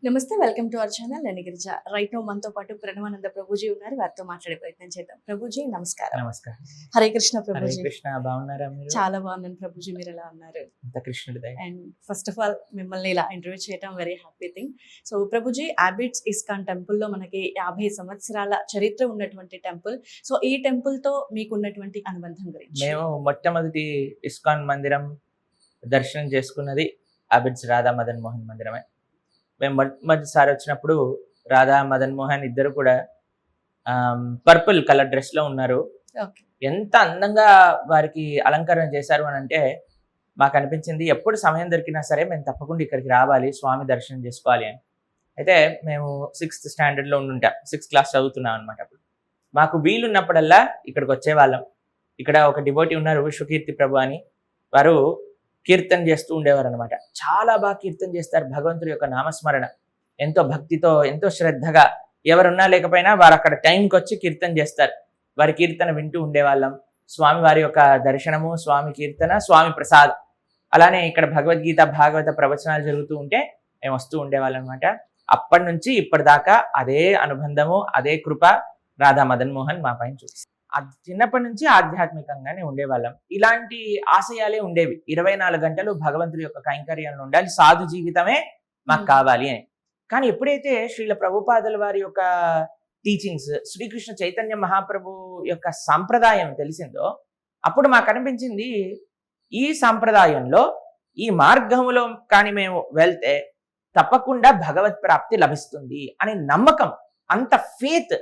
నమస్తే, welcome to our channel. నేను Girija. Right now మనతో పాటు ప్రణవానంద ప్రభుజీ ఉన్నారు. వారితో మాట్లాడే ప్రయత్నం చేద్దాం. ప్రభుజీ నమస్కారం. నమస్కారం. హరే కృష్ణ హరే ప్రభుజీ. కృష్ణ. బాగున్నారా మీరు? చాలా బాగున్నాను ప్రభుజీ, మీరు ఎలా ఉన్నారు? అంత కృష్ణుడి దయ. అండ్ ఫస్ట్ ఆఫ్ ఆల్ మిమ్మల్ని ఇలా ఇంటర్వ్యూ చేయడం very happy thing. So Prabhuji, Abids ISKCON టెంపుల్లో మనకి 50 సంవత్సరాల చరిత్ర ఉన్నటువంటి టెంపుల్. సో ఈ టెంపుల్ తో మీకు ఉన్నటువంటి అనుబంధం గురించి. మేము మొట్టమొదటి ఇస్కాన్ మందిరం దర్శనం చేసుకున్నది అబిడ్స్ రాధా మదన్ మోహన్ మందిరమే. మేము మొదటిసారి వచ్చినప్పుడు రాధా మదన్ మోహన్ ఇద్దరు కూడా పర్పుల్ కలర్ డ్రెస్ లో ఉన్నారు. ఎంత అందంగా వారికి అలంకరణ చేశారు అని అంటే మాకు అనిపించింది ఎప్పుడు సమయం దొరికినా సరే మేము తప్పకుండా ఇక్కడికి రావాలి, స్వామి దర్శనం చేసుకోవాలి అని. అయితే మేము 6th స్టాండర్డ్లో ఉండుంటాం, 6th క్లాస్ చదువుతున్నాం అనమాట. అప్పుడు మాకు వీలున్నప్పుడల్లా ఇక్కడికి వచ్చేవాళ్ళం. ఇక్కడ ఒక డివోటీ ఉన్నారు, విశ్వకీర్తి ప్రభు అని. వారు కీర్తన చేస్తూ ఉండేవారు అనమాట. చాలా బాగా కీర్తన చేస్తారు, భగవంతుడి యొక్క నామస్మరణ ఎంతో భక్తితో ఎంతో శ్రద్ధగా. ఎవరున్నా లేకపోయినా వారు అక్కడ టైంకి వచ్చి కీర్తన చేస్తారు. వారి కీర్తన వింటూ ఉండేవాళ్ళం. స్వామి వారి యొక్క దర్శనము, స్వామి కీర్తన, స్వామి ప్రసాద్. అలానే ఇక్కడ భగవద్గీత భాగవత ప్రవచనాలు జరుగుతూ ఉంటే మేము వస్తూ ఉండేవాళ్ళం అనమాట. అప్పటి నుంచి ఇప్పటిదాకా అదే అనుబంధము, అదే కృప రాధా మదన్ మోహన్ మా పైన చూపిస్తారు. చిన్నప్పటి నుంచి ఆధ్యాత్మికంగానే ఉండేవాళ్ళం. ఇలాంటి ఆశయాలే ఉండేవి. 24 గంటలు భగవంతుడి యొక్క కైంకర్యంలో ఉండాలి, సాధు జీవితమే మాకు కావాలి అని. కానీ ఎప్పుడైతే శ్రీల ప్రభుపాదుల వారి యొక్క టీచింగ్స్, శ్రీకృష్ణ చైతన్య మహాప్రభు యొక్క సంప్రదాయం తెలిసిందో అప్పుడు మాకు అనిపించింది ఈ సంప్రదాయంలో ఈ మార్గంలో కానీ మేము వెళ్తే తప్పకుండా భగవత్ ప్రాప్తి లభిస్తుంది అనే నమ్మకం, అంత ఫేత్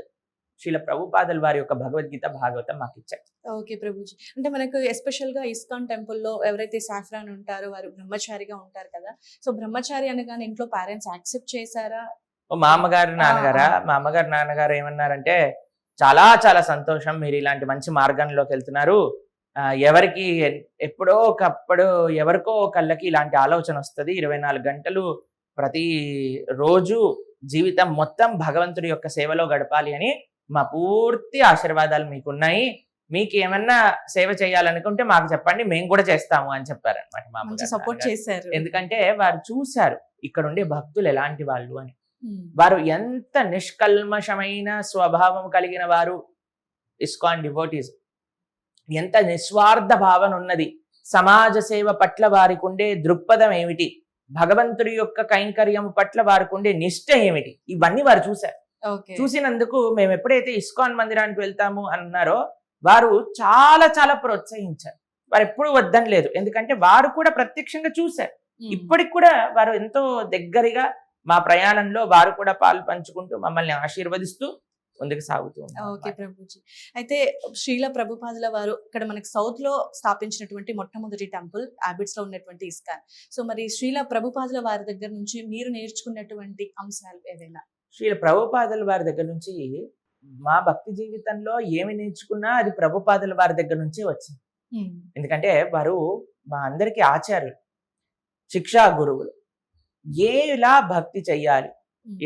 శ్రీల ప్రభుపాదుల వారి యొక్క భగవద్గీత భాగవతం మాకు ఇచ్చారు. ఓకే ప్రభుజీ, అంటే మనకు ఎస్పెషల్ గా ఇస్కాన్ టెంపుల్లో ఎవరైతే సాఫ్రాన్ ఉంటారో వారు బ్రహ్మచారిగా ఉంటారు కదా. సో బ్రహ్మచారి అనగానే ఇంట్లో పేరెంట్స్ యాక్సెప్ట్ చేశారా? మా అమ్మగారు నాన్నగారా? మా అమ్మగారు నాన్నగారు ఏమన్నారంటే, చాలా చాలా సంతోషం, మీరు ఇలాంటి మంచి మార్గంలోకి వెళ్తున్నారు. ఎవరికి ఎప్పుడో ఒకప్పుడు ఎవరికో ఒకళ్ళకి ఇలాంటి ఆలోచన వస్తుంది. 24 గంటలు ప్రతి రోజు జీవితం మొత్తం భగవంతుడి యొక్క సేవలో గడపాలి అని మా పూర్తి ఆశీర్వాదాలు మీకున్నాయి. మీకు ఏమన్నా సేవ చేయాలనుకుంటే మాకు చెప్పండి, మేము కూడా చేస్తాము అని చెప్పారనమాట. మా అమ్మగారు సపోర్ట్ చేశారు. ఎందుకంటే వారు చూశారు ఇక్కడ ఉండే భక్తులు ఎలాంటి వాళ్ళు అని. వారు ఎంత నిష్కల్మషమైన స్వభావం కలిగిన వారు ఇస్కాన్ డివోటీస్, ఎంత నిస్వార్థ భావన ఉన్నది, సమాజ సేవ పట్ల వారికి ఉండే దృక్పథం ఏమిటి, భగవంతుడి యొక్క కైంకర్యం పట్ల వారికి ఉండే నిష్ఠ ఏమిటి, ఇవన్నీ వారు చూశారు. చూసినందుకు మేము ఎప్పుడైతే ఇస్కాన్ మందిరానికి వెళ్తాము అన్నారో వారు చాలా చాలా ప్రోత్సహించారు. వారు ఎప్పుడు వద్దని లేదు, ఎందుకంటే వారు కూడా ప్రత్యక్షంగా చూశారు. ఇప్పటికి కూడా వారు ఎంతో దగ్గరగా మా ప్రయాణంలో వారు కూడా పాలు పంచుకుంటూ మమ్మల్ని ఆశీర్వదిస్తూ ముందుకు సాగుతూ ఉన్నారు. ఓకే ప్రభుజీ, అయితే శ్రీల ప్రభుపాదుల వారు ఇక్కడ మనకి సౌత్ లో స్థాపించినటువంటి మొట్టమొదటి టెంపుల్ అబిడ్స్ లో ఉన్నటువంటి ఇస్కాన్. సో మరి శ్రీల ప్రభుపాదుల వారి దగ్గర నుంచి మీరు నేర్చుకున్నటువంటి అంశాలు ఏదైనా? శ్రీల ప్రభుపాదుల వారి దగ్గర నుంచి మా భక్తి జీవితంలో ఏమి నేర్చుకున్నా అది ప్రభుపాదుల వారి దగ్గర నుంచే వచ్చింది. ఎందుకంటే వారు మా అందరికీ ఆచార్యులు, శిక్షా గురువులు. ఎలా భక్తి చెయ్యాలి,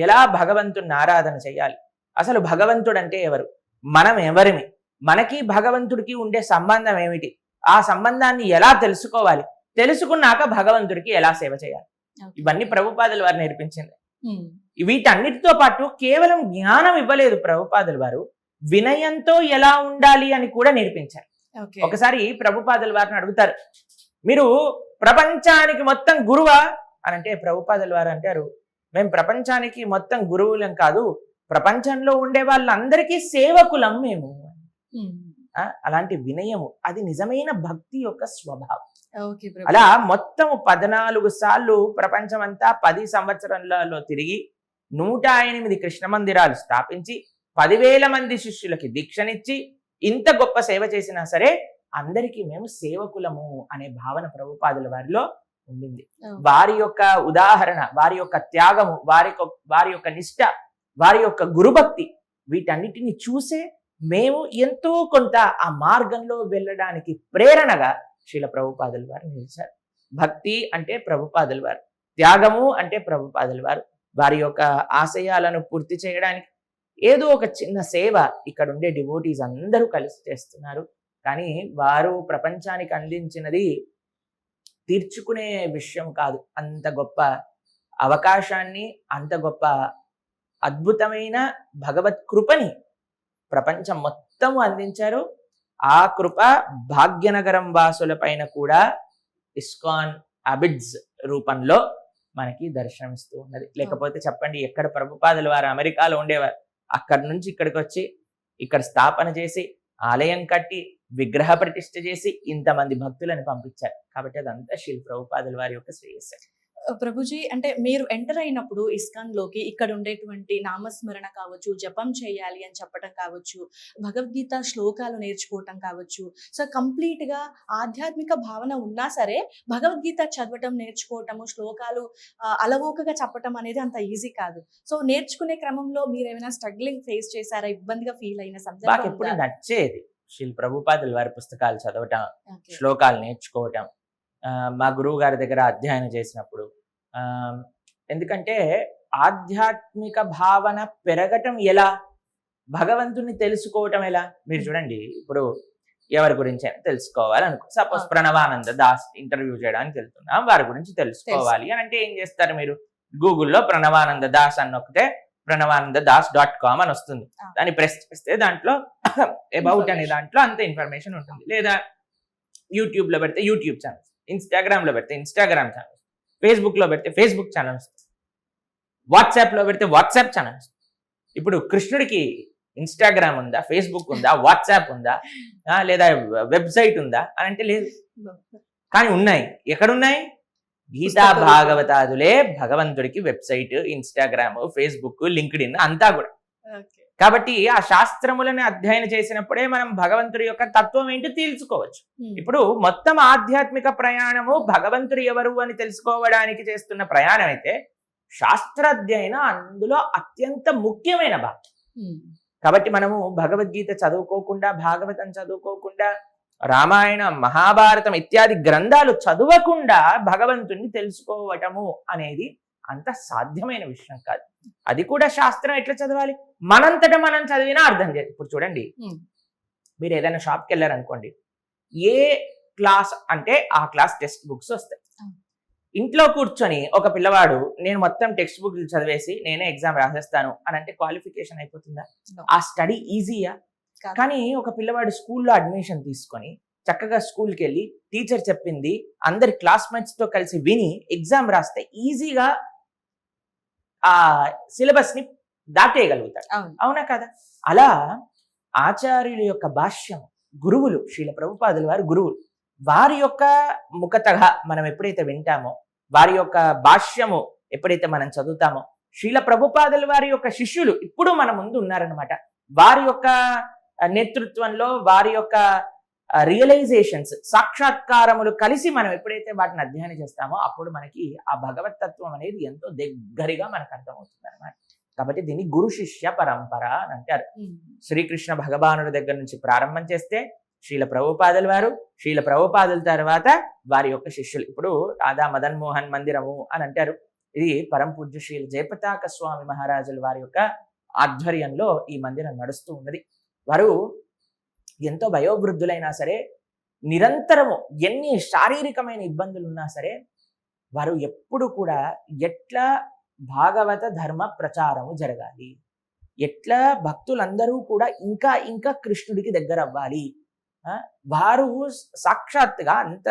ఎలా భగవంతుడిని ఆరాధన చెయ్యాలి, అసలు భగవంతుడు అంటే ఎవరు, మనం ఎవరిమి, మనకి భగవంతుడికి ఉండే సంబంధం ఏమిటి, ఆ సంబంధాన్ని ఎలా తెలుసుకోవాలి, తెలుసుకున్నాక భగవంతుడికి ఎలా సేవ చేయాలి, ఇవన్నీ ప్రభుపాదుల వారు నేర్పించింది. వీటన్నిటితో పాటు కేవలం జ్ఞానం ఇవ్వలేదు ప్రభుపాదుల వారు, వినయంతో ఎలా ఉండాలి అని కూడా నేర్పించారు. ఒకసారి ప్రభుపాదుల వారిని అడుగుతారు, మీరు ప్రపంచానికి మొత్తం గురువా అని అంటే ప్రభుపాదుల వారు అంటారు, మేము ప్రపంచానికి మొత్తం గురువులం కాదు, ప్రపంచంలో ఉండే వాళ్ళందరికీ సేవకులం మేము. అలాంటి వినయము అది నిజమైన భక్తి యొక్క స్వభావం. అలా మొత్తం 14 సార్లు ప్రపంచం అంతా 10 సంవత్సరాలలో తిరిగి 108 కృష్ణ మందిరాలు స్థాపించి 10,000 మంది శిష్యులకి దీక్షనిచ్చి ఇంత గొప్ప సేవ చేసినా సరే అందరికీ మేము సేవకులము అనే భావన ప్రభుపాదుల వారిలో ఉండింది. వారి యొక్క ఉదాహరణ, వారి యొక్క త్యాగము, వారి యొక్క నిష్ఠ, వారి యొక్క గురుభక్తి, వీటన్నిటిని చూసే మేము ఎంతో కొంత ఆ మార్గంలో వెళ్ళడానికి ప్రేరణగా శ్రీల ప్రభుపాదుల వారు నిలిచారు. భక్తి అంటే ప్రభుపాదుల వారు, త్యాగము అంటే ప్రభుపాదుల వారు. వారి యొక్క ఆశయాలను పూర్తి చేయడానికి ఏదో ఒక చిన్న సేవ ఇక్కడ ఉండే డివోటీస్ అందరూ కలిసి చేస్తున్నారు. కానీ వారు ప్రపంచానికి అందించినది తీర్చుకునే విషయం కాదు. అంత గొప్ప అవకాశాన్ని, అంత గొప్ప అద్భుతమైన భగవత్ కృపని ప్రపంచం మొత్తం అందించారు. ఆ కృప భాగ్యనగరం వాసుల పైన కూడా ఇస్కాన్ అబిడ్స్ రూపంలో మనకి దర్శనమిస్తూ ఉన్నది. లేకపోతే చెప్పండి, ఎక్కడ ప్రభుపాదుల వారు అమెరికాలో ఉండేవారు, అక్కడి నుంచి ఇక్కడికి వచ్చి ఇక్కడ స్థాపన చేసి ఆలయం కట్టి విగ్రహ ప్రతిష్ఠ చేసి ఇంతమంది భక్తులను పంపించారు. కాబట్టి అదంతా శ్రీ ప్రభుపాదుల వారి యొక్క శ్రేయస్సు. ప్రభుజీ, అంటే మీరు ఎంటర్ అయినప్పుడు ఇస్కాన్ లోకి ఇక్కడ ఉండేటువంటి నామస్మరణ కావచ్చు, జపం చేయాలి అని చెప్పడం కావచ్చు, భగవద్గీత శ్లోకాలు నేర్చుకోవటం కావచ్చు, సో కంప్లీట్ గా ఆధ్యాత్మిక భావన ఉన్నా సరే భగవద్గీత చదవటం, నేర్చుకోవటము, శ్లోకాలు అలవోకగా చెప్పటం అనేది అంత ఈజీ కాదు. సో నేర్చుకునే క్రమంలో మీరు ఏమైనా స్ట్రగ్లింగ్ ఫేస్ చేశారా, ఇబ్బందిగా ఫీల్ అయిన నాకు సందర్భం ఎప్పుడు ఉందా? నచ్చేది శ్రీ ప్రభుపాదుల వారి పుస్తకాలు చదవటం, Okay. శ్లోకాలు నేర్చుకోవటం. మా గురువు గారి దగ్గర అధ్యయనం చేసినప్పుడు ఎందుకంటే ఆధ్యాత్మిక భావన పెరగటం ఎలా, భగవంతుని తెలుసుకోవటం ఎలా. మీరు చూడండి, ఇప్పుడు ఎవరి గురించి అయినా తెలుసుకోవాలి అనుకో, సపోజ్ ప్రణవానంద దాస్ ఇంటర్వ్యూ చేయడానికి వెళ్తున్నాం, వారి గురించి తెలుసుకోవాలి అని అంటే ఏం చేస్తారు మీరు? గూగుల్లో ప్రణవానంద దాస్ అని నొక్కితే pranavanandadaas.com అని వస్తుంది. దాన్ని ప్రెస్ చేస్తే దాంట్లో అబౌట్ అనే దాంట్లో అంత ఇన్ఫర్మేషన్ ఉంటుంది. లేదా యూట్యూబ్ లో పెడితే యూట్యూబ్ ఛానల్స్, ఇన్స్టాగ్రామ్ లో పెడితే ఇన్స్టాగ్రామ్ ఛానల్స్, ఫేస్బుక్ లో పెడితే ఫేస్బుక్ ఛానల్స్, వాట్సాప్ లో పెడితే వాట్సాప్ ఛానల్స్. ఇప్పుడు కృష్ణుడికి ఇన్స్టాగ్రామ్ ఉందా, ఫేస్బుక్ ఉందా, వాట్సాప్ ఉందా, లేదా వెబ్సైట్ ఉందా అని అంటే లేదు. కానీ ఉన్నాయి. ఎక్కడున్నాయి? గీతా భాగవతాదులే భగవంతుడికి వెబ్సైట్, ఇన్స్టాగ్రామ్, ఫేస్బుక్, లింక్డ్ఇన్ అంతా కూడా. కాబట్టి ఆ శాస్త్రములను అధ్యయనం చేసినప్పుడే మనం భగవంతుడి యొక్క తత్వం ఏంటో తెలుసుకోవచ్చు. ఇప్పుడు మొత్తం ఆధ్యాత్మిక ప్రయాణము భగవంతుడు ఎవరు అని తెలుసుకోవడానికి చేస్తున్న ప్రయాణం అయితే శాస్త్రాధ్యయనం అందులో అత్యంత ముఖ్యమైన భాగం. కాబట్టి మనము భగవద్గీత చదువుకోకుండా, భాగవతం చదువుకోకుండా, రామాయణ, మహాభారతం ఇత్యాది గ్రంథాలు చదవకుండా భగవంతుణ్ణి తెలుసుకోవటము అనేది అంత సాధ్యమైన విషయం కాదు. అది కూడా శాస్త్రం ఎట్లా చదవాలి? మనంతట మనం చదివినా అర్థం చేయాలి. ఇప్పుడు చూడండి, మీరు ఏదైనా షాప్కి వెళ్ళారనుకోండి, ఏ క్లాస్ అంటే ఆ క్లాస్ టెక్స్ట్ బుక్స్ వస్తాయి. ఇంట్లో కూర్చొని ఒక పిల్లవాడు నేను మొత్తం టెక్స్ట్ బుక్ చదివేసి నేనే ఎగ్జామ్ రాసేస్తాను అని అంటే క్వాలిఫికేషన్ అయిపోతుందా? ఆ స్టడీ ఈజీయా? కానీ ఒక పిల్లవాడు స్కూల్లో అడ్మిషన్ తీసుకొని చక్కగా స్కూల్కి వెళ్ళి టీచర్ చెప్పింది అందరి క్లాస్మేట్స్ తో కలిసి విని ఎగ్జామ్ రాస్తే ఈజీగా ఆ సిలబస్ ని దాటేయగలుగుతాడు. అవునా కదా? అలా ఆచార్యుల యొక్క భాష్యం, గురువులు, శ్రీల ప్రభుపాదుల వారి గురువులు, వారి యొక్క ముఖతగా మనం ఎప్పుడైతే వింటామో, వారి యొక్క భాష్యము ఎప్పుడైతే మనం చదువుతామో, శ్రీల ప్రభుపాదుల వారి యొక్క శిష్యులు ఇప్పుడు మన ముందు ఉన్నారనమాట. వారి యొక్క నేతృత్వంలో, వారి యొక్క రియలైజేషన్స్, సాక్షాత్కారములు కలిసి మనం ఎప్పుడైతే వాటిని అధ్యయనం చేస్తామో అప్పుడు మనకి ఆ భగవతత్వం అనేది ఎంతో దగ్గరగా మనకు అర్థమవుతుంది అనమాట. కాబట్టి దీన్ని గురు శిష్య పరంపర అని అంటారు. శ్రీకృష్ణ భగవానుడి దగ్గర నుంచి ప్రారంభం చేస్తే శ్రీల ప్రభుపాదుల వారు, శ్రీల ప్రభుపాదుల తర్వాత వారి యొక్క శిష్యులు. ఇప్పుడు రాధా మదన్ మోహన్ మందిరము అని అంటారు. ఇది పరం పూజ్య శ్రీల జయపతాక స్వామి మహారాజుల వారి యొక్క ఆధ్వర్యంలో ఈ మందిరం నడుస్తూ ఉన్నది. వారు ఎంతో వయోవృద్ధులైనా సరే, నిరంతరము ఎన్ని శారీరకమైన ఇబ్బందులు ఉన్నా సరే, వారు ఎప్పుడు కూడా ఎట్లా భాగవత ధర్మ ప్రచారము జరగాలి, ఎట్లా భక్తులందరూ కూడా ఇంకా ఇంకా కృష్ణుడికి దగ్గర అవ్వాలి. వారు సాక్షాత్తుగా అంత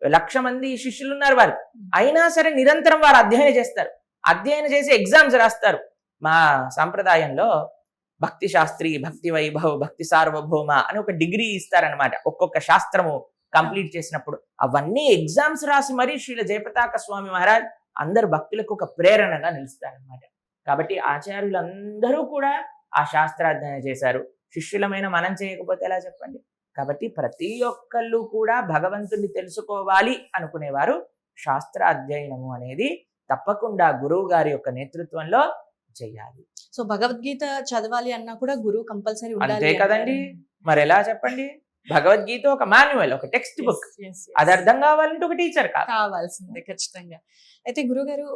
1,00,000 మంది శిష్యులు ఉన్నారు వారు, అయినా సరే నిరంతరం వారు అధ్యయనం చేస్తారు. అధ్యయనం చేసి ఎగ్జామ్స్ రాస్తారు. మా సంప్రదాయంలో భక్తి శాస్త్రి, భక్తి వైభవ్, భక్తి సార్వభౌమ అని ఒక డిగ్రీ ఇస్తారనమాట. ఒక్కొక్క శాస్త్రము కంప్లీట్ చేసినప్పుడు అవన్నీ ఎగ్జామ్స్ రాసి మరీ శ్రీల జయపతాక స్వామి మహారాజ్ అందరు భక్తులకు ఒక ప్రేరణగా నిలుస్తారనమాట. కాబట్టి ఆచార్యులందరూ కూడా ఆ శాస్త్రాధ్యయనం చేశారు. శిష్యులమైన మనం చేయకపోతే ఎలా చెప్పండి? కాబట్టి ప్రతి ఒక్కళ్ళు కూడా భగవంతుని తెలుసుకోవాలి అనుకునేవారు శాస్త్ర అధ్యయనము అనేది తప్పకుండా గురువు గారి యొక్క నేతృత్వంలో చేయాలి. సో భగవద్గీత చదవాలి అన్నా కూడా గురువు కంపల్సరీ అంతే కదండి. మరి ఎలా చెప్పండి? భగవద్గీత ఒక మాన్యువల్, ఒక టెక్స్ట్ బుక్. అది అర్థం కావాలంటే ఒక టీచర్ కావాల్సిందే ఖచ్చితంగా. అయితే గురుగారు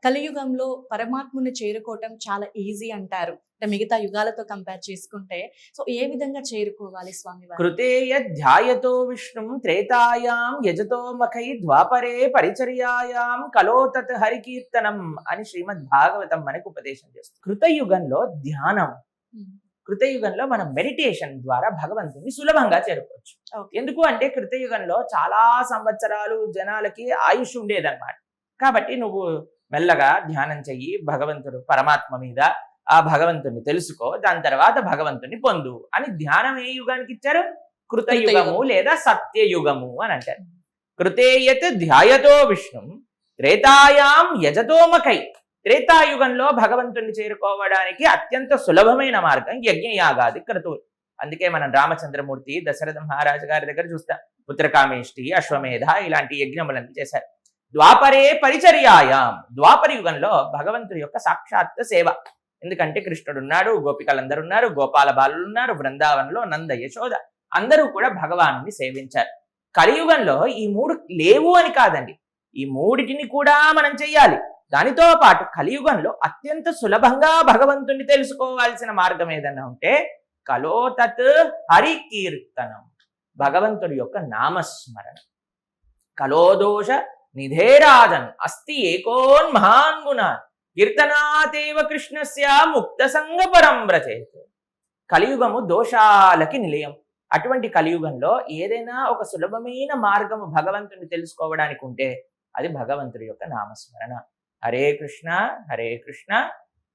కలియుగంలో పరమాత్ముని చేరుకోవటం చాలా ఈజీ అంటారు, అంటే మిగతా యుగాలతో కంపేర్ చేసుకుంటే. సో ఏ విధంగా చేరుకోవాలి స్వామి వారు? కృతేయ ధ్యాయతో విష్ణుం త్రేతాయాం యజతో మఖై ద్వాపరే పరిచర్యాయాం కలో తత్ హరికీర్తనం అని శ్రీమద్ భాగవతం మనకు ఉపదేశం చేస్తుంది. కృతయుగంలో ధ్యానం, కృతయుగంలో మనం మెడిటేషన్ ద్వారా భగవంతుని సులభంగా చేరుకోవచ్చు. ఎందుకు అంటే కృతయుగంలో చాలా సంవత్సరాలు జనాలకి ఆయుష్ ఉండేదన్నమాట. కాబట్టి నువ్వు మెల్లగా ధ్యానం చెయ్యి, భగవంతుడు పరమాత్మ మీద ఆ భగవంతుని తెలుసుకో, దాని తర్వాత భగవంతుని పొందు అని ధ్యానం ఏ యుగానికి ఇచ్చారు? కృతయుగము లేదా సత్యయుగము అని అంటారు. కృతేయత్ ధ్యాయతో విష్ణుం త్రేతాయాం యజతో మఖై. త్రేతాయుగంలో భగవంతుని చేరుకోవడానికి అత్యంత సులభమైన మార్గం యజ్ఞయాగాది క్రతువులు. అందుకే మనం రామచంద్రమూర్తి దశరథ మహారాజు గారి దగ్గర చూస్తాం, పుత్రకామేష్టి, అశ్వమేధ ఇలాంటి యజ్ఞములన్నీ చేశారు. ద్వాపరే పరిచర్యాయాం, ద్వాపర యుగంలో భగవంతుడి యొక్క సాక్షాత్ సేవ. ఎందుకంటే కృష్ణుడు ఉన్నాడు, గోపికలందరూ ఉన్నారు, గోపాల బాలులు ఉన్నారు, బృందావనంలో నంద యశోద అందరూ కూడా భగవాను సేవించారు. కలియుగంలో ఈ మూడు లేవు అని కాదండి, ఈ మూడిటిని కూడా మనం చెయ్యాలి. దానితో పాటు కలియుగంలో అత్యంత సులభంగా భగవంతుని తెలుసుకోవాల్సిన మార్గం ఏదన్నా ఉంటే కలో తత్ హరికీర్తనం, భగవంతుడి యొక్క నామస్మరణ. కలోదోష నిధేరాజన్ అస్తి ఏకోన్ మహాన్ గుణాన్ కీర్తనాతేవ కృష్ణస్య ముక్త సంగ పరం వ్రజేత్. కలియుగము దోషాలకి నిలయం. అటువంటి కలియుగంలో ఏదైనా ఒక సులభమైన మార్గము భగవంతుని తెలుసుకోవడానికి ఉంటే అది భగవంతుడి యొక్క నామస్మరణ. హరే కృష్ణ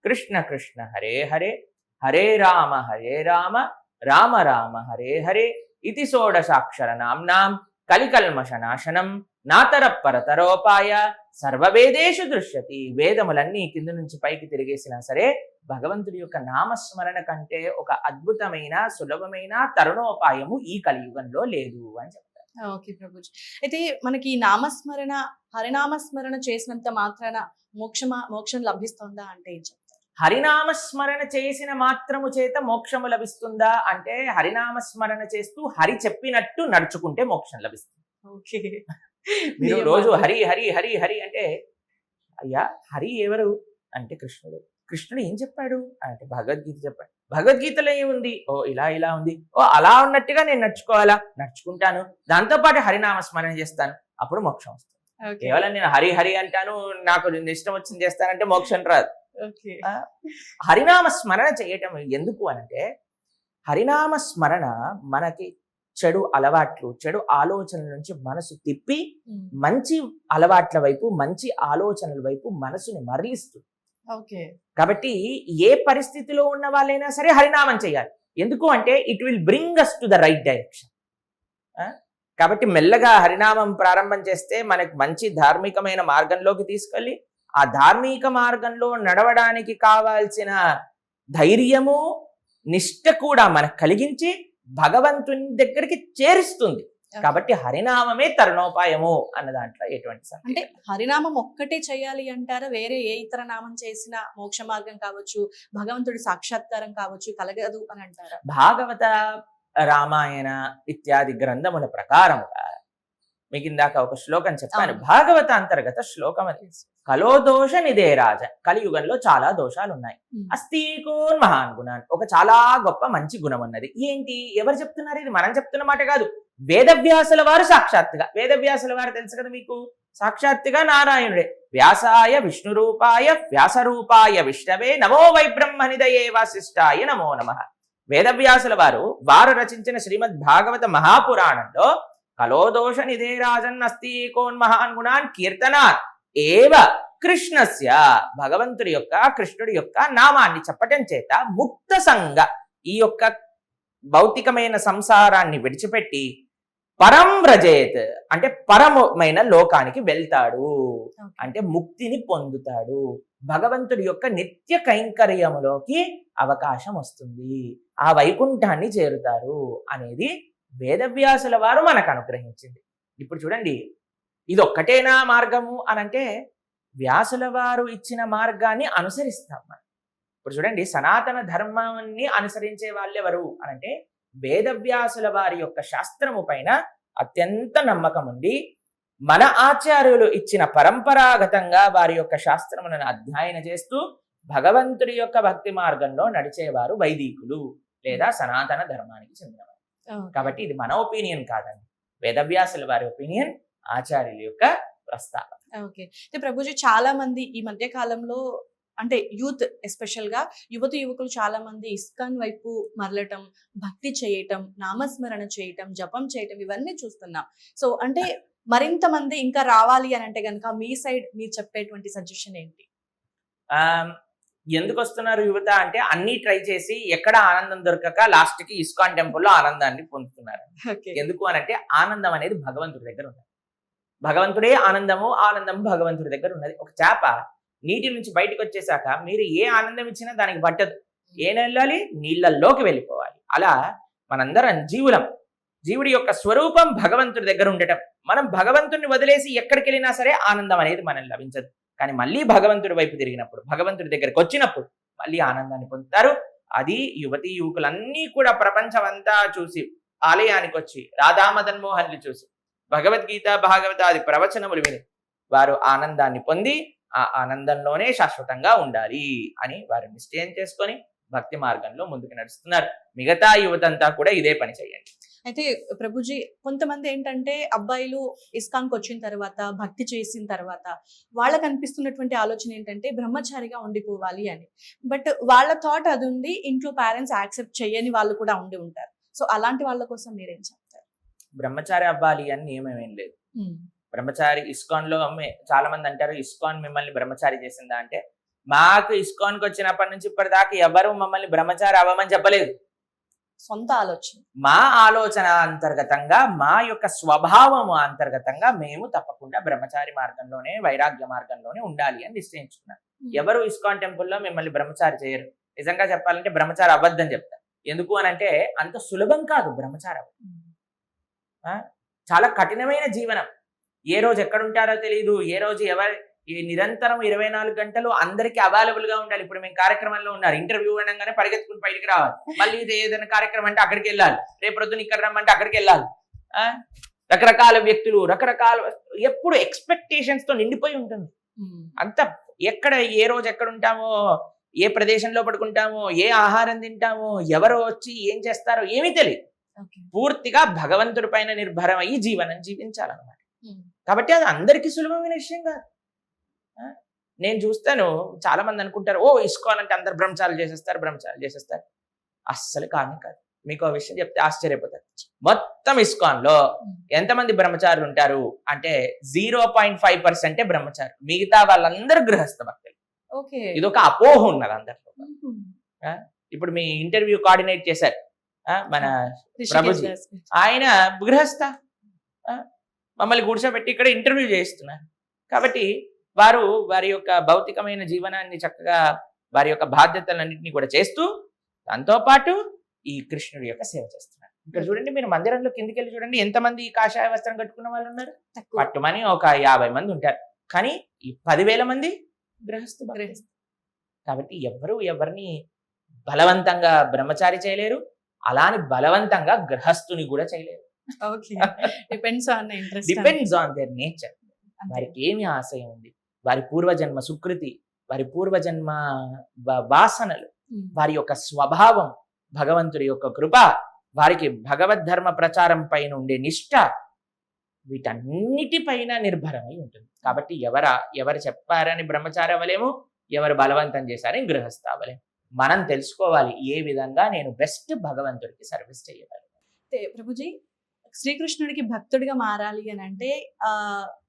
కృష్ణ కృష్ణ హరే హరే, హరే రామ రామ రామ హరే హరే ఇతి షోడశాక్షర నామ్నాం కలికల్మష నాశనం నాతర పరతరోపాయ సర్వవేదేషు దృశ్యతి. వేదములన్నీ కింద నుంచి పైకి తిరిగేసినా సరే భగవంతుడి యొక్క నామస్మరణ కంటే ఒక అద్భుతమైన సులభమైన తరుణోపాయము ఈ కలియుగంలో లేదు అని చెప్తారు. ఓకే ప్రభుజీ. అయితే మనకి నామస్మరణ, హరినామస్మరణ చేసినంత మాత్రాన మోక్షం లభిస్తుందా అంటే ఏం చెప్తారు? హరినామస్మరణ చేసిన మాత్రము చేత మోక్షము లభిస్తుందా అంటే హరినామస్మరణ చేస్తూ హరి చెప్పినట్టు నడుచుకుంటే మోక్షం లభిస్తుంది. ఓకే. మీరు రోజు హరి హరి హరి హరి అంటే అయ్యా హరి ఎవరు అంటే కృష్ణుడు. కృష్ణుడు ఏం చెప్పాడు అంటే భగవద్గీత చెప్పాడు. భగవద్గీతలో ఏముంది? ఓ ఇలా ఇలా ఉంది, ఓ అలా ఉన్నట్టుగా నేను నడుచుకుంటాను, దాంతోపాటు హరినామస్మరణ చేస్తాను, అప్పుడు మోక్షం వస్తుంది. కేవలం నేను హరి హరి అంటాను, నాకు ఇష్టం వచ్చింది చేస్తానంటే మోక్షం రాదు. హరినామస్మరణ చేయటం ఎందుకు అంటే హరినామస్మరణ మనకి చెడు అలవాట్లు, చెడు ఆలోచనల నుంచి మనసు తిప్పి మంచి అలవాట్ల వైపు, మంచి ఆలోచనల వైపు మనసుని మరలిస్తుంది. కాబట్టి ఏ పరిస్థితిలో ఉన్న వాళ్ళైనా సరే హరినామం చేయాలి. ఎందుకు అంటే it will bring us to the right direction. కాబట్టి మెల్లగా హరినామం ప్రారంభం చేస్తే మనకు మంచి ధార్మికమైన మార్గంలోకి తీసుకెళ్ళి ఆ ధార్మిక మార్గంలో నడవడానికి కావాల్సిన ధైర్యము, నిష్ట కూడా మనకు కలిగించి భగవంతుని దగ్గరికి చేరుస్తుంది. కాబట్టి హరినామమే తరుణోపాయము అన్న దాంట్లో ఎటువంటి సందేహం. అంటే హరినామం ఒక్కటే చేయాలి అంటారా? వేరే ఏ ఇతర నామం చేసినా మోక్ష మార్గం కావచ్చు, భగవంతుడి సాక్షాత్కారం కావచ్చు కలగదు అని అంటారా? భాగవత, రామాయణ ఇత్యాది గ్రంథముల ప్రకారముగా మీకు ఇందాక ఒక శ్లోకం చెప్పాను, భాగవత అంతర్గత శ్లోకం అది. కలోదోష నిధేరాజ, కలియుగంలో చాలా దోషాలు ఉన్నాయి. అస్తీకోన్ మహాన్ గుణాన్, ఒక చాలా గొప్ప మంచి గుణం ఉన్నది. ఏంటి? ఎవరు చెప్తున్నారు? ఇది మనం చెప్తున్న మాట కాదు, వేదవ్యాసుల వారు సాక్షాత్తుగా. వేదవ్యాసుల వారు తెలుసు కదా మీకు, సాక్షాత్తుగా నారాయణుడే. వ్యాసాయ విష్ణురూపాయ వ్యాసరూపాయ విష్ణవే నమో వైబ్రహ్మనిదయే వాసిష్ఠాయ నమో నమః. వేదవ్యాసుల వారు రచించిన శ్రీమద్ భాగవత మహాపురాణంలో కలోదోష నిధేరాజన్ అస్తీకోన్ మహాన్ గుణాన్ కీర్తనాత్ ఏవ కృష్ణస్య, భగవంతుడి యొక్క, కృష్ణుడి యొక్క నామాన్ని చెప్పటం చేత ముక్త సంగ, ఈ యొక్క భౌతికమైన సంసారాన్ని విడిచిపెట్టి పరం వ్రజేత్ అంటే పరమైన లోకానికి వెళ్తాడు, అంటే ముక్తిని పొందుతాడు, భగవంతుడి యొక్క నిత్య కైంకర్యములోకి అవకాశం వస్తుంది, ఆ వైకుంఠాన్ని చేరుతారు అనేది వేదవ్యాసుల వారు మనకు అనుగ్రహించింది. ఇప్పుడు చూడండి, ఇది ఒక్కటేనా మార్గము అనంటే వ్యాసుల వారు ఇచ్చిన మార్గాన్ని అనుసరిస్తాం మనం. ఇప్పుడు చూడండి, సనాతన ధర్మాన్ని అనుసరించే వాళ్ళు ఎవరు అనంటే వేదవ్యాసుల వారి యొక్క శాస్త్రము పైన అత్యంత నమ్మకం ఉండి మన ఆచార్యులు ఇచ్చిన పరంపరాగతంగా వారి యొక్క శాస్త్రములను అధ్యయనం చేస్తూ భగవంతుడి యొక్క భక్తి మార్గంలో నడిచేవారు వైదికులు లేదా సనాతన ధర్మానికి చెందినవారు. కాబట్టి ఇది మన ఒపీనియన్ కాదండి, వేదవ్యాసుల వారి ఒపీనియన్, ఆచార్యుల యొక్క ప్రస్తావన. ఓకే. అయితే ప్రభుజీ చాలా మంది ఈ మధ్య కాలంలో అంటే యూత్ ఎస్పెషల్ గా యువకులు చాలా మంది ఇస్కాన్ వైపు మరలటం, భక్తి చేయటం, నామస్మరణ చేయటం, జపం చేయటం ఇవన్నీ చూస్తున్నాం. సో అంటే మరింత మంది ఇంకా రావాలి అని అంటే కనుక మీ సైడ్ మీరు చెప్పేటువంటి సజెషన్ ఏంటి? ఎందుకు వస్తున్నారు యువత అంటే అన్ని ట్రై చేసి ఎక్కడ ఆనందం దొరకక లాస్ట్ కి ఇస్కాన్ టెంపుల్లో ఆనందాన్ని పొందుతున్నారు. ఎందుకు అనంటే ఆనందం అనేది భగవంతుడి దగ్గర ఉన్నది. భగవంతుడే ఆనందము, ఆనందము భగవంతుడి దగ్గర ఉన్నది. ఒక చేప నీటి నుంచి బయటకు వచ్చేసాక మీరు ఏ ఆనందం ఇచ్చినా దానికి పట్టదు. ఏం వెళ్ళాలి? నీళ్ళల్లోకి వెళ్ళిపోవాలి. అలా మనందరం జీవులం. జీవుడి యొక్క స్వరూపం భగవంతుడి దగ్గర ఉండటం. మనం భగవంతుడిని వదిలేసి ఎక్కడికి వెళ్ళినా సరే ఆనందం అనేది మనం లభించదు. కానీ మళ్ళీ భగవంతుడి వైపు తిరిగినప్పుడు, భగవంతుడి దగ్గరికి వచ్చినప్పుడు మళ్ళీ ఆనందాన్ని పొందుతారు. అది యువతీ యువకులన్నీ కూడా ప్రపంచం అంతా చూసి ఆలయానికి వచ్చి రాధామదన్ మోహన్లు చూసి భగవద్గీత భాగవతాది ప్రవచనములు విని వారు ఆనందాన్ని పొంది ఆ ఆనందంలోనే శాశ్వతంగా ఉండాలి అని వారు నిశ్చయం చేసుకొని భక్తి మార్గంలో ముందుకు నడుస్తున్నారు. మిగతా యువతంతా కూడా ఇదే పని చేయండి. అయితే ప్రభుజీ కొంతమంది ఏంటంటే అబ్బాయిలు ఇస్కాన్కి వచ్చిన తర్వాత భక్తి చేసిన తర్వాత వాళ్ళకి అనిపిస్తున్నటువంటి ఆలోచన ఏంటంటే బ్రహ్మచారిగా ఉండిపోవాలి అని. బట్ వాళ్ళ థాట్ అది ఉంది, ఇంట్లో పేరెంట్స్ యాక్సెప్ట్ చేయని వాళ్ళు కూడా ఉండి ఉంటారు. సో అలాంటి వాళ్ళ కోసం మీరేం చెప్తారు? బ్రహ్మచారి అవ్వాలి అని నియమం ఏం లేదు. బ్రహ్మచారి ఇస్కాన్ లో చాలా మంది అంటారు ఇస్కాన్ మిమ్మల్ని బ్రహ్మచారి చేసిందా అంటే, మాకు ఇస్కాన్కి వచ్చినప్పటి నుంచి ఇప్పటిదాకా ఎవరు మమ్మల్ని బ్రహ్మచారి అవ్వమని చెప్పలేదు. సొంత ఆలోచన, మా ఆలోచన అంతర్గతంగా, మా యొక్క స్వభావము అంతర్గతంగా మేము తప్పకుండా బ్రహ్మచారి మార్గంలోనే, వైరాగ్య మార్గంలోనే ఉండాలి అని నిశ్చయించుకున్నాం. ఎవరు ఇస్కాన్ టెంపుల్లో మిమ్మల్ని బ్రహ్మచారి చేయరు. నిజంగా చెప్పాలంటే బ్రహ్మచారి అవ్వద్దని చెప్తారు. ఎందుకు అని అంటే అంత సులభం కాదు బ్రహ్మచారి. చాలా కఠినమైన జీవనం. ఏ రోజు ఎక్కడ ఉంటారో తెలియదు, ఏ రోజు నిరంతరం 24 గంటలు అందరికీ అవైలబుల్ గా ఉండాలి. ఇప్పుడు మేము కార్యక్రమంలో ఉన్నారు, ఇంటర్వ్యూ అనగానే పరిగెత్తుకుని బయటికి రావాలి. మళ్ళీ ఏదైనా కార్యక్రమం అంటే అక్కడికి వెళ్ళాలి, రేపు ప్రొద్దున ఇక్కడ రమ్మంటే అక్కడికి వెళ్ళాలి. రకరకాల వ్యక్తులు, రకరకాల ఎప్పుడు ఎక్స్పెక్టేషన్స్ తో నిండిపోయి ఉంటుంది. అంత ఎక్కడ ఏ రోజు ఎక్కడ ఉంటామో, ఏ ప్రదేశంలో పడుకుంటామో, ఏ ఆహారం తింటామో, ఎవరు వచ్చి ఏం చేస్తారో ఏమీ తెలియదు. పూర్తిగా భగవంతుడి పైన నిర్భరం అయ్యి జీవనం జీవించాలన్నమాట. కాబట్టి అది అందరికీ సులభమైన విషయం కాదు. నేను చూస్తాను చాలా మంది అనుకుంటారు ఓ ఇస్కాన్ అంటే అందరు బ్రహ్మచారులు చేసేస్తారు. అస్సలు కాదు. మీకు ఆ విషయం చెప్తే ఆశ్చర్యపోతారు. మొత్తం ఇస్కాన్ లో ఎంతమంది బ్రహ్మచారులు ఉంటారు అంటే 0.5% బ్రహ్మచారు, మిగతా వాళ్ళందరూ గృహస్థ భక్తులు. ఇది ఒక అపోహ ఉన్నది అందరిలో. ఇప్పుడు మీ ఇంటర్వ్యూ కోఆర్డినేట్ చేశారు మన ప్రభుజీ, ఆయన గృహస్థ, మమ్మల్ని కూర్చోబెట్టి ఇక్కడ ఇంటర్వ్యూ చేస్తున్నారు. కాబట్టి వారు వారి యొక్క భౌతికమైన జీవనాన్ని చక్కగా వారి యొక్క బాధ్యతలన్నింటినీ కూడా చేస్తూ దాంతోపాటు ఈ కృష్ణుడి యొక్క సేవ చేస్తున్నారు. ఇక్కడ చూడండి, మీరు మందిరంలో కిందికి వెళ్ళి చూడండి, ఎంతమంది కాషాయ వస్త్రం కట్టుకున్న వాళ్ళు ఉన్నారు? పట్టుమని ఒక 50 మంది ఉంటారు. కానీ ఈ 10,000 మంది గృహస్థు. కాబట్టి ఎవరిని బలవంతంగా బ్రహ్మచారి చేయలేరు, అలాని బలవంతంగా గృహస్థుని కూడా చేయలేరు. Depends on their nature. వారికి ఏమి ఆశయం ఉంది, వారి పూర్వజన్మ సుకృతి, వారి పూర్వజన్మ వాసనలు, వారి యొక్క స్వభావం, భగవంతుడి యొక్క కృప, వారికి భగవద్ధర్మ ప్రచారం పైన ఉండే నిష్ఠ, వీటన్నిటిపైన నిర్భరమై ఉంటుంది. కాబట్టి ఎవరు చెప్పారని బ్రహ్మచారి అవ్వలేము, ఎవరు బలవంతం చేశారని గృహస్థ అవ్వలేము. మనం తెలుసుకోవాలి ఏ విధంగా నేను బెస్ట్ భగవంతుడికి సర్వీస్ చేయగలను. ప్రభుజీ, శ్రీకృష్ణుడికి భక్తుడిగా మారాలి అని అంటే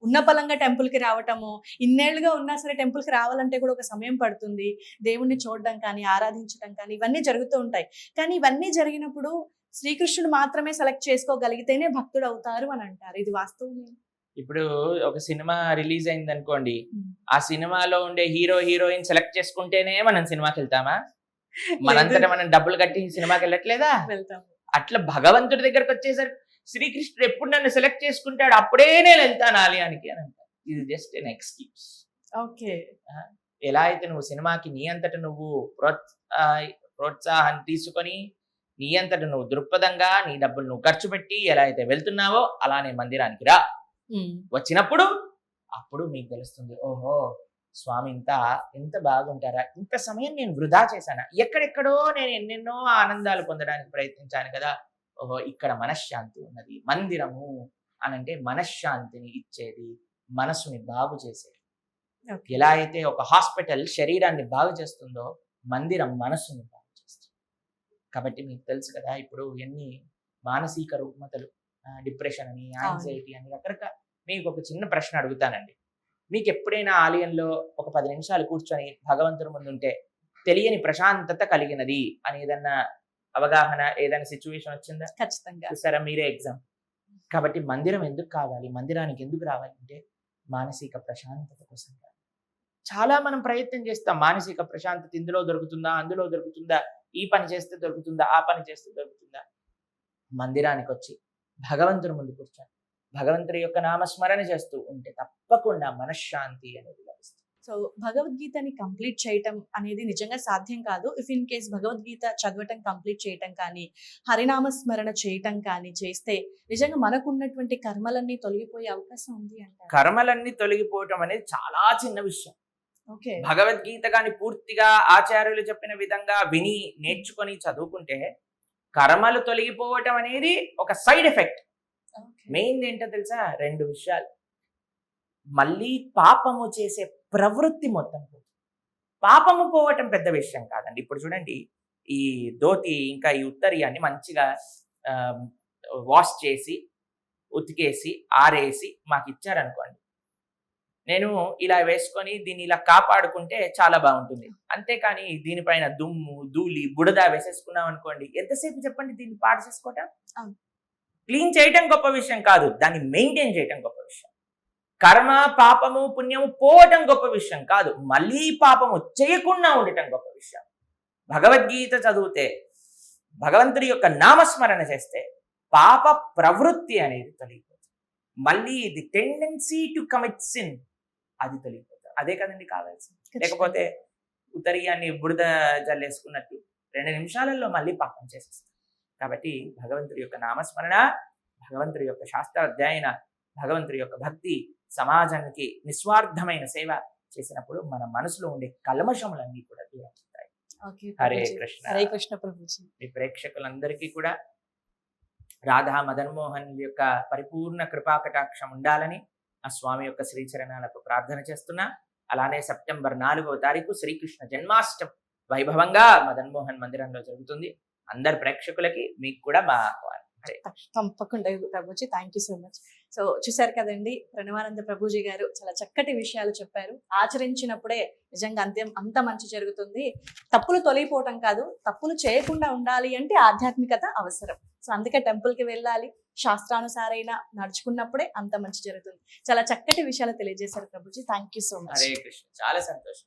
ఉన్నపలంగా టెంపుల్కి రావటము, ఇన్నేళ్లుగా ఉన్నా సరే టెంపుల్కి రావాలంటే కూడా ఒక సమయం పడుతుంది. దేవుణ్ణి చూడడం కానీ, ఆరాధించడం కానీ ఇవన్నీ జరుగుతూ ఉంటాయి. కానీ ఇవన్నీ జరిగినప్పుడు శ్రీకృష్ణుడు మాత్రమే సెలెక్ట్ చేసుకోగలిగితేనే భక్తుడు అవుతారు అని అంటారు. ఇది వాస్తవమే? ఇప్పుడు ఒక సినిమా రిలీజ్ అయింది అనుకోండి, ఆ సినిమాలో ఉండే హీరో హీరోయిన్ సెలెక్ట్ చేసుకుంటేనే మనం సినిమాకి వెళ్తామా? మనంతటా మనం డబ్బులు కట్టి సినిమాకి వెళ్ళట్లేదా? వెళ్తాం. అట్లా భగవంతుడి దగ్గరకు వచ్చేసరికి శ్రీకృష్ణుడు ఎప్పుడు నన్ను సెలెక్ట్ చేసుకుంటాడు అప్పుడే నేను వెళ్తాను ఆలయానికి అని అంటారు. ఇది జస్ట్ ఎన్ ఎక్స్క్యూజ్. ఓకే. ఎలా అయితే నువ్వు సినిమాకి నీ అంతటా నువ్వు ప్రోత్సాహం తీసుకొని నీ అంతట నువ్వు దృక్పథంగా నీ డబ్బులు నువ్వు ఖర్చు పెట్టి ఎలా అయితే వెళ్తున్నావో అలానే మందిరానికి రా. వచ్చినప్పుడు అప్పుడు మీకు తెలుస్తుంది, ఓహో స్వామి ఎంత బాగుంటారా, ఇంత సమయం నేను వృధా చేశానా, ఎక్కడెక్కడో నేను ఎన్నెన్నో ఆనందాలు పొందడానికి ప్రయత్నించాను కదా, ఓహో ఇక్కడ మనశ్శాంతి ఉన్నది. మందిరము అనంటే మనశ్శాంతిని ఇచ్చేది, మనసుని బాగు చేసేది. ఎలా అయితే ఒక హాస్పిటల్ శరీరాన్ని బాగు చేస్తుందో మందిరం మనసుని బాగు చేస్తుంది. కాబట్టి మీకు తెలుసు కదా, ఇప్పుడు ఎన్ని మానసిక రుగ్మతలు, డిప్రెషన్ అని, యాంగ్జైటీ అని రకరకాల. మీకు ఒక చిన్న ప్రశ్న అడుగుతానండి. మీకు ఎప్పుడైనా ఆలయంలో ఒక 10 నిమిషాలు కూర్చొని భగవంతుడి ముందు ఉంటే తెలియని ప్రశాంతత కలిగినది అని ఏదన్నా అవగాహన, ఏదైనా సిచ్యువేషన్ వచ్చిందా? ఖచ్చితంగా. చూసారా, మీరే ఎగ్జామ్. కాబట్టి మందిరం ఎందుకు కావాలి, మందిరానికి ఎందుకు రావాలి అంటే మానసిక ప్రశాంతత కోసం. చాలా మనం ప్రయత్నం చేస్తాం, మానసిక ప్రశాంతత ఇందులో దొరుకుతుందా, అందులో దొరుకుతుందా, ఈ పని చేస్తే దొరుకుతుందా, ఆ పని చేస్తే దొరుకుతుందా. మందిరానికి వచ్చి భగవంతుని ముందు కూర్చొని భగవంతుడి యొక్క నామస్మరణ చేస్తూ ఉంటే తప్పకుండా మనశ్శాంతి అనేది లభిస్తుంది. సో భగవద్గీతని కంప్లీట్ చేయటం అనేది నిజంగా సాధ్యం కాదు. ఇఫ్ ఇన్ కేస్ భగవద్గీత చదవటం కంప్లీట్ చేయటం కానీ, హరినామ స్మరణ చేయటం కానీ చేస్తే నిజంగా మనకున్నటువంటి కర్మలన్నీ తొలగిపోయే అవకాశం ఉంది అంటారు. కర్మలన్నీ తొలగిపోవటం అనేది చాలా చిన్న విషయం. ఓకే. భగవద్గీత కానీ పూర్తిగా ఆచార్యులు చెప్పిన విధంగా విని నేర్చుకొని చదువుకుంటే కర్మలు తొలగిపోవటం అనేది ఒక సైడ్ ఎఫెక్ట్. మెయిన్ ఏంటో తెలుసా, 2 విషయాలు. మళ్ళీ పాపము చేసే ప్రవృత్తి మొత్తం పోతుంది. పాపము పోవటం పెద్ద విషయం కాదండి. ఇప్పుడు చూడండి, ఈ ధోతి ఇంకా ఈ ఉత్తరీయాన్ని మంచిగా వాష్ చేసి ఉతికేసి ఆరేసి మాకు ఇచ్చారనుకోండి, నేను ఇలా వేసుకొని దీన్ని ఇలా కాపాడుకుంటే చాలా బాగుంటుంది. అంతేకాని దీనిపైన దుమ్ము ధూళి బుడద వేసేసుకున్నాం అనుకోండి, ఎంతసేపు చెప్పండి దీన్ని పాడు చేసుకోవటం. క్లీన్ చేయటం గొప్ప విషయం కాదు, దాన్ని మెయింటైన్ చేయటం గొప్ప విషయం. కర్మ పాపము పుణ్యము పోవటం గొప్ప విషయం కాదు, మళ్ళీ పాపము చేయకుండా ఉండటం గొప్ప విషయం. భగవద్గీత చదివితే, భగవంతుడి యొక్క నామస్మరణ చేస్తే పాప ప్రవృత్తి అనేది తొలగిపోతుంది. మళ్ళీ the tendency to commit sin అది తొలగిపోతుంది. అదే కదండి కావాల్సింది. లేకపోతే ఉత్తరీయాన్ని బురద జల్లేసుకున్నట్టు 2 నిమిషాలలో మళ్ళీ పాపం చేసేస్తాం. కాబట్టి భగవంతుడి యొక్క నామస్మరణ, భగవంతుడి యొక్క శాస్త్ర అధ్యయన, భగవంతుడి యొక్క భక్తి, సమాజానికి నిస్వార్థమైన సేవ చేసినప్పుడు మన మనసులో ఉండే కల్మషములన్నీ కూడా దూరం అవుతాయి. హరే కృష్ణ. హరే కృష్ణ ప్రభుజీ. మీ ప్రేక్షకులందరికీ కూడా రాధా మదన్ మోహన్ యొక్క పరిపూర్ణ కృపాకటాక్షం ఉండాలని ఆ స్వామి యొక్క శ్రీచరణాలకు ప్రార్థన చేస్తున్నా. అలానే సెప్టెంబర్ 4వ తారీఖు శ్రీకృష్ణ జన్మాష్టమి వైభవంగా మదన్ మోహన్ మందిరంలో జరుగుతుంది. అందరి ప్రేక్షకులకి మీకు కూడా మా ఆహ్వానం. తప్పకుండా Prabhuji, thank you so much. So చూసారు కదండి, ప్రణవానంద ప్రభుజీ గారు చాలా చక్కటి విషయాలు చెప్పారు. ఆచరించినప్పుడే నిజంగా అంత మంచి జరుగుతుంది. తప్పులు తొలగిపోవటం కాదు, తప్పులు చేయకుండా ఉండాలి అంటే ఆధ్యాత్మికత అవసరం. సో అందుకే టెంపుల్కి వెళ్ళాలి, శాస్త్రానుసారైన నడుచుకున్నప్పుడే అంత మంచి జరుగుతుంది. చాలా చక్కటి విషయాలు తెలియజేశారు Prabhuji. Thank you so much. Hare Krishna. చాలా సంతోషం.